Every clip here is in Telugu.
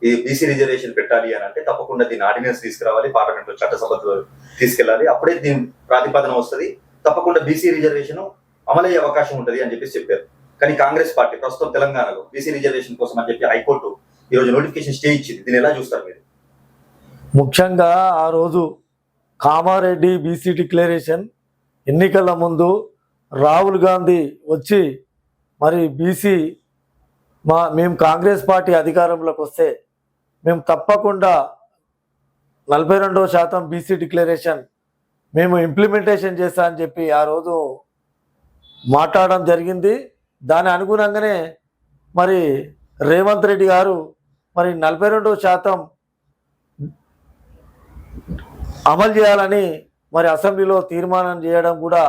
ఈ బీసీ రిజర్వేషన్ పెట్టాలి అని అంటే తప్పకుండా దీని ఆర్డినెన్స్ తీసుకురావాలి, పార్లమెంట్ లో చట్టసభలో తీసుకెళ్ళాలి, అప్పుడే దీని ప్రాతిపదన వస్తుంది, తప్పకుండా బీసీ రిజర్వేషన్ అమలయ్యే అవకాశం ఉంటుంది అని చెప్పేసి చెప్పారు. కానీ కాంగ్రెస్ పార్టీ ప్రస్తుతం తెలంగాణలో బీసీ రిజర్వేషన్ కోసం అని చెప్పి హైకోర్టు ఈ రోజు నోటిఫికేషన్ స్టే ఇచ్చింది. దీన్ని ఎలా చూస్తారు మీరు? ముఖ్యంగా ఆ రోజు కామారెడ్డి బీసీ డిక్లరేషన్ ఎన్నికల ముందు రాహుల్ గాంధీ వచ్చి మరి బీసీ మేము కాంగ్రెస్ పార్టీ అధికారంలోకి వస్తే మేము తప్పకుండా 42% బీసీ డిక్లరేషన్ మేము ఇంప్లిమెంటేషన్ చేస్తా అని చెప్పి ఆ రోజు మాట్లాడడం జరిగింది. దాని అనుగుణంగానే మరి రేవంత్ రెడ్డి గారు మరి 42% అమలు చేయాలని మరి అసెంబ్లీలో తీర్మానం చేయడం కూడా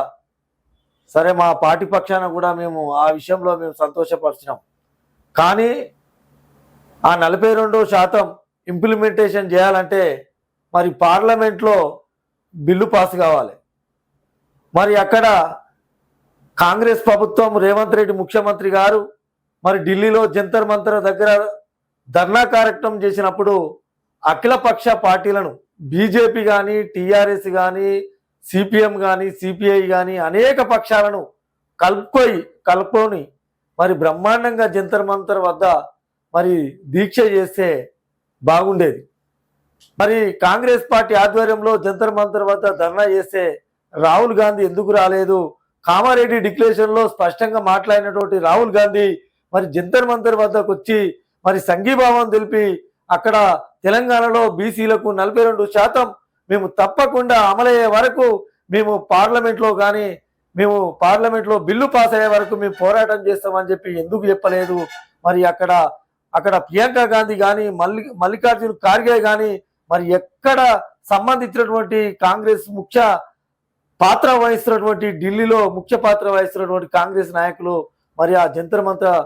సరే, మా పార్టీ పక్షాన కూడా మేము ఆ విషయంలో మేము సంతోషపరిచినాం. కానీ ఆ 42% ఇంప్లిమెంటేషన్ చేయాలంటే మరి పార్లమెంట్లో బిల్లు పాస్ కావాలి. మరి అక్కడ కాంగ్రెస్ ప్రభుత్వం రేవంత్ రెడ్డి ముఖ్యమంత్రి గారు మరి ఢిల్లీలో జంతర్ మంతర్ దగ్గర ధర్నా కార్యక్రమం చేసినప్పుడు అఖిలపక్ష పార్టీలను బీజేపీ కానీ, టీఆర్ఎస్ కానీ, సిపిఎం కానీ, సిపిఐ కానీ అనేక పక్షాలను కలుపుకొని మరి బ్రహ్మాండంగా జంతర్ మంతర్ వద్ద మరి దీక్ష చేస్తే బాగుండేది. మరి కాంగ్రెస్ పార్టీ ఆధ్వర్యంలో జంతర్ మంతర్ వద్ద ధర్నా చేస్తే రాహుల్ గాంధీ ఎందుకు రాలేదు? కామారెడ్డి డిక్లరేషన్లో స్పష్టంగా మాట్లాడినటువంటి రాహుల్ గాంధీ మరి జంతర్ మంతర్ వద్దకు వచ్చి మరి సంఘీభావం తెలిపి అక్కడ తెలంగాణలో బీసీలకు 42% మేము తప్పకుండా అమలయ్యే వరకు మేము పార్లమెంట్లో బిల్లు పాస్ అయ్యే వరకు మేము పోరాటం చేస్తామని చెప్పి ఎందుకు చెప్పలేదు? మరి అక్కడ ప్రియాంక గాంధీ కానీ, మల్లికార్జున ఖార్గే కానీ మరి ఎక్కడ సంబంధించినటువంటి కాంగ్రెస్ ముఖ్య పాత్ర వహిస్తున్నటువంటి ఢిల్లీలో ముఖ్య పాత్ర వహిస్తున్నటువంటి కాంగ్రెస్ నాయకులు మరి ఆ జంతర్ మంతర్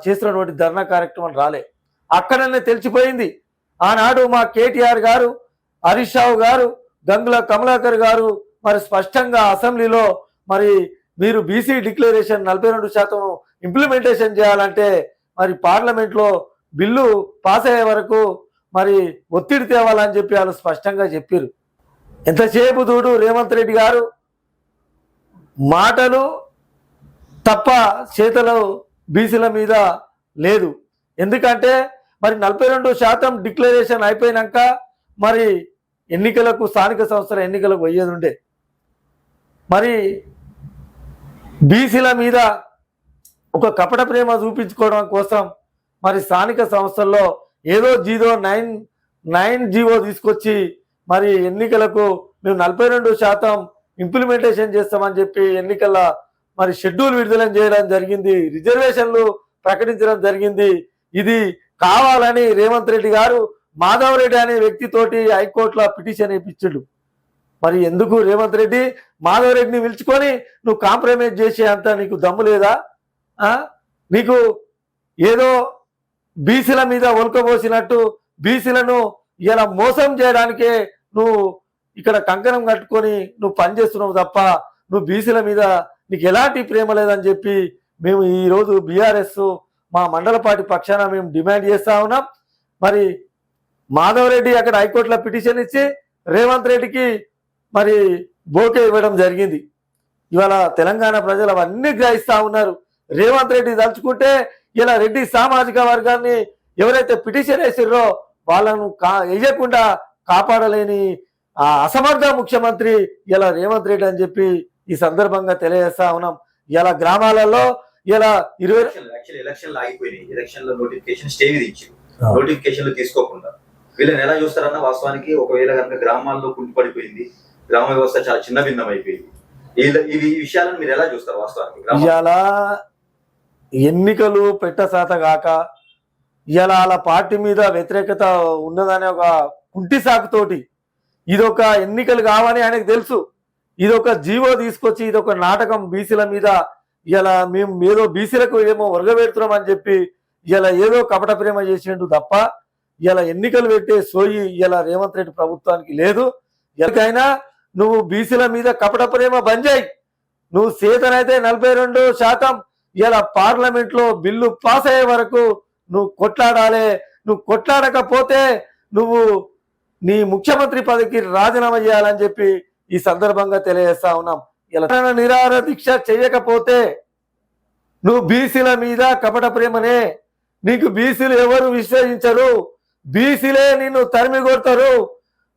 చేస్తున్నటువంటి ధర్నా కార్యక్రమం రాలే. అక్కడనే తెలిసిపోయింది. ఆనాడు మా కేటీఆర్ గారు, హరీష్ రావు గారు, గంగుల కమలాకర్ గారు మరి స్పష్టంగా అసెంబ్లీలో మరి మీరు బీసీ డిక్లరేషన్ 42% ఇంప్లిమెంటేషన్ చేయాలంటే మరి పార్లమెంట్లో బిల్లు పాస్ అయ్యే వరకు మరి ఒత్తిడి తేవాలని చెప్పి వాళ్ళు స్పష్టంగా చెప్పారు. ఎంతసేపు చూడు రేవంత్ రెడ్డి గారు మాటలు తప్ప చేతలు బీసీల మీద లేదు. ఎందుకంటే మరి 42% డిక్లరేషన్ అయిపోయినాక మరి ఎన్నికలకు, స్థానిక సంస్థల ఎన్నికలకు పోయేది ఉండే. మరి బీసీల మీద ఒక కపట ప్రేమ చూపించుకోవడం కోసం మరి స్థానిక సంస్థల్లో ఏదో 9 జీవో తీసుకొచ్చి మరి ఎన్నికలకు మేము 42% ఇంప్లిమెంటేషన్ చేస్తామని చెప్పి ఎన్నికల మరి షెడ్యూల్ విడుదల చేయడం జరిగింది, రిజర్వేషన్లు ప్రకటించడం జరిగింది. ఇది కావాలని రేవంత్ రెడ్డి గారు మాధవ్ రెడ్డి అనే వ్యక్తితోటి హైకోర్టులో పిటిషన్ వేయించాడు. మరి ఎందుకు రేవంత్ రెడ్డి మాధవ్ రెడ్డిని పిలుచుకొని నువ్వు కాంప్రమైజ్ చేసే అంత నీకు దమ్ము లేదా? నీకు ఏదో బీసీల మీద ఒలకబోసినట్టు బీసీలను ఇలా మోసం చేయడానికే నువ్వు ఇక్కడ కంకణం కట్టుకొని నువ్వు పనిచేస్తున్నావు తప్ప నువ్వు బీసీల మీద నీకు ఎలాంటి ప్రేమ లేదని చెప్పి మేము ఈరోజు బీఆర్ఎస్ మా మండల పార్టీ పక్షాన మేము డిమాండ్ చేస్తా ఉన్నాం. మరి మాధవ్ రెడ్డి అక్కడ హైకోర్టులో పిటిషన్ ఇచ్చి రేవంత్ రెడ్డికి మరి బోకే ఇవ్వడం జరిగింది. ఇవాళ తెలంగాణ ప్రజలు అవన్నీ గ్రహిస్తా ఉన్నారు. రేవంత్ రెడ్డి తలుచుకుంటే ఇలా రెడ్డి సామాజిక వర్గాన్ని ఎవరైతే పిటిషన్ వేసిర్రో వాళ్ళను వేయకుండా కాపాడలేని ఆ అసమర్థ ముఖ్యమంత్రి ఇలా రేవంత్ రెడ్డి అని చెప్పి ఈ సందర్భంగా తెలియజేస్తా ఉన్నాం. ఇలా గ్రామాలలో ఇలా 20 ఎలక్షన్లు ఆగిపోయినాయి. ఎలక్షన్ లో నోటిఫికేషన్ స్టే విధించారు. నోటిఫికేషన్లు తీసుకోకుండా వీళ్ళని ఎలా చూస్తారన్న వాస్తవానికి ఒకవేళ కనుక గ్రామాల్లో కుంటుపడిపోయింది, గ్రామ వ్యవస్థ చాలా చిన్న భిన్నం అయిపోయింది. ఈ విషయాలను మీరు ఎలా చూస్తారు? వాస్తవానికి ఇవాళ ఎన్నికలు పెట్టసాత కాక ఇవాళ వాళ్ళ పార్టీ మీద వ్యతిరేకత ఉన్నదనే ఒక కుంటి సాకుతోటి ఇదొక ఎన్నికలు కావని ఆయనకు తెలుసు. ఇదొక జీవో తీసుకొచ్చి ఇదొక నాటకం బీసీల మీద ఇలా మేము ఏదో బీసీలకు ఏమో ఒరగబెడుతున్నాం అని చెప్పి ఇలా ఏదో కపట ప్రేమ చేసిండు తప్ప ఇలా ఎన్నికలు పెట్టే సోయి ఇలా రేవంత్ రెడ్డి ప్రభుత్వానికి లేదు. ఎలాగైనా నువ్వు బీసీల మీద కపట ప్రేమ బంద్ చేయి. నువ్వు చేతనైతే 42% ఇలా పార్లమెంట్లో బిల్లు పాస్ అయ్యే వరకు నువ్వు కొట్లాడాలి. నువ్వు కొట్లాడకపోతే నువ్వు నీ ముఖ్యమంత్రి పదవికి రాజీనామా చేయాలని చెప్పి ఈ సందర్భంగా తెలియజేస్తా ఉన్నాం. ఇలా నిరాహార దీక్ష చేయకపోతే నువ్వు బీసీల మీద కపట ప్రేమనే, నీకు బీసీలు ఎవరు విశ్వసించరు, బీసీలే నిన్ను తరిమి కొడతారు.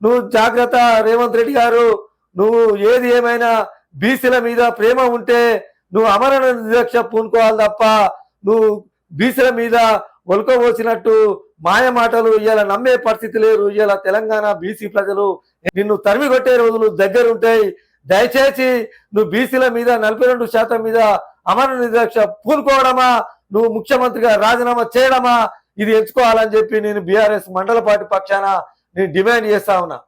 నువ్వు జాగ్రత్త రేవంత్ రెడ్డి గారు, నువ్వు ఏది ఏమైనా బీసీల మీద ప్రేమ ఉంటే నువ్వు అమరణ దీక్ష పూనుకోవాలి తప్ప నువ్వు బీసీల మీద ఒలుకోబోసినట్టు మాయ మాటలు ఇవాళ నమ్మే పరిస్థితి లేరు. ఇవాళ తెలంగాణ బీసీ ప్రజలు నిన్ను తరిమి కొట్టే రోజులు దగ్గరుంటాయి. దయచేసి నువ్వు బీసీల మీద 42% మీద అమరణ దీక్ష పూనుకోవడమా, నువ్వు ముఖ్యమంత్రిగా రాజీనామా చేయడమా, ఇది ఎంచుకోవాలని చెప్పి నేను బీఆర్ఎస్ మండల పార్టీ పక్షాన నేను డిమాండ్ చేస్తా ఉన్నా.